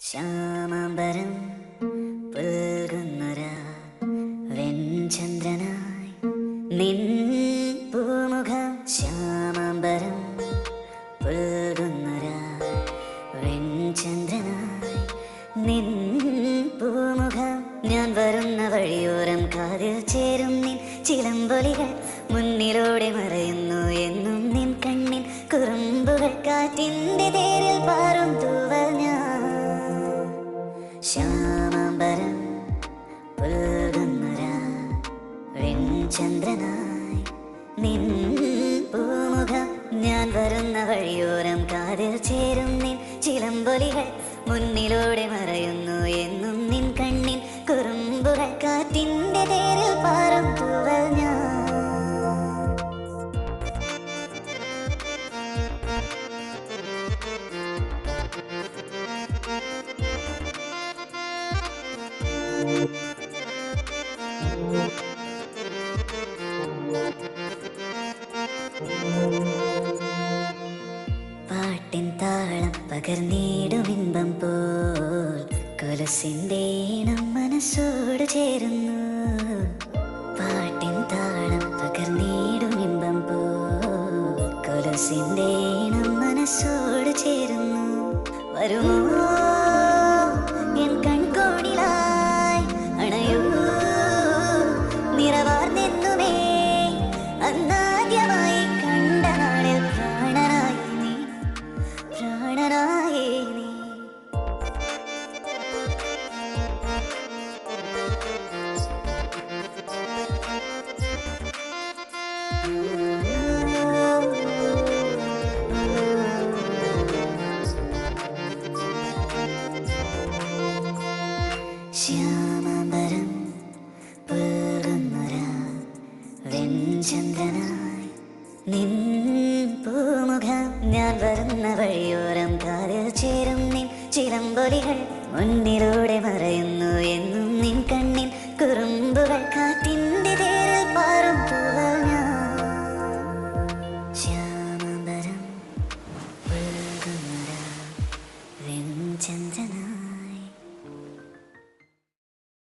ശ്യാമാംബരം പുൽകുന്നൊരാ വെൺചന്ദ്രനായി നിൻ പൂമുഖം. ശ്യാമാംബരം പുൽകുന്നൊരാ വെൺചന്ദ്രനായി നിൻ പൂമുഖം. ഞാൻ വരുന്ന വഴിയോരം കാതിൽ ചേരും നിൻ ചിലമ്പൊലികൾ മുന്നിലൂടെ മറയുന്നു എന്നും നിൻ കണ്ണിൻ കുറുമ്പുകൾ. കാറ്റിൻ്റെ തേരിൽ പാറും തൂവൽ ഞാൻ. ശ്യാമാംബരം പുൽകുന്നൊരാ വെൺചന്ദ്രനായി നിൻ പൂമുഖം. ഞാൻ വരുന്ന വഴിയോരം കാതിൽ ചേരും നിൻ ചിലമ്പൊലികൾ മുന്നിലൂടെ മറയുന്നു എന്നും നിൻ കണ്ണിൻ കുറുമ്പുകൾ. കാറ്റിൻ്റെ തേരിൽ പാറും തൂവൽ ഞാൻ. പാട്ടിൻ താളം പകർന്നിടുമിമ്പം പോൽ കൊലുസിൻ്റെ ഈണം മനസ്സോട് ചേരുന്നു. പാട്ടിൻ താളം പകർന്നിടുമിമ്പം പോൽ കൊലുസിൻ്റെ ഈണം മനസ്സോട് ചേരുന്നു. വരുമോ എൻ കൺകോണിലായി അണയൂ നിറവാർന്നെന്നുമേ അന്നാദ്യമായി കണ്ട നാളിൽ പ്രാണനായി നീ, പ്രാണനായി നീ. ശ്യാമാംബരം പുൽകുന്നൊരാ വെൺചന്ദ്രനായി നിൻ പൂമുഖം. ഞാൻ വരുന്ന വഴിയോരം കാതിൽ ചേരും നിൻ ചിലമ്പൊലികൾ മുന്നിലൂടെ മറയുന്നു എന്നും നിൻ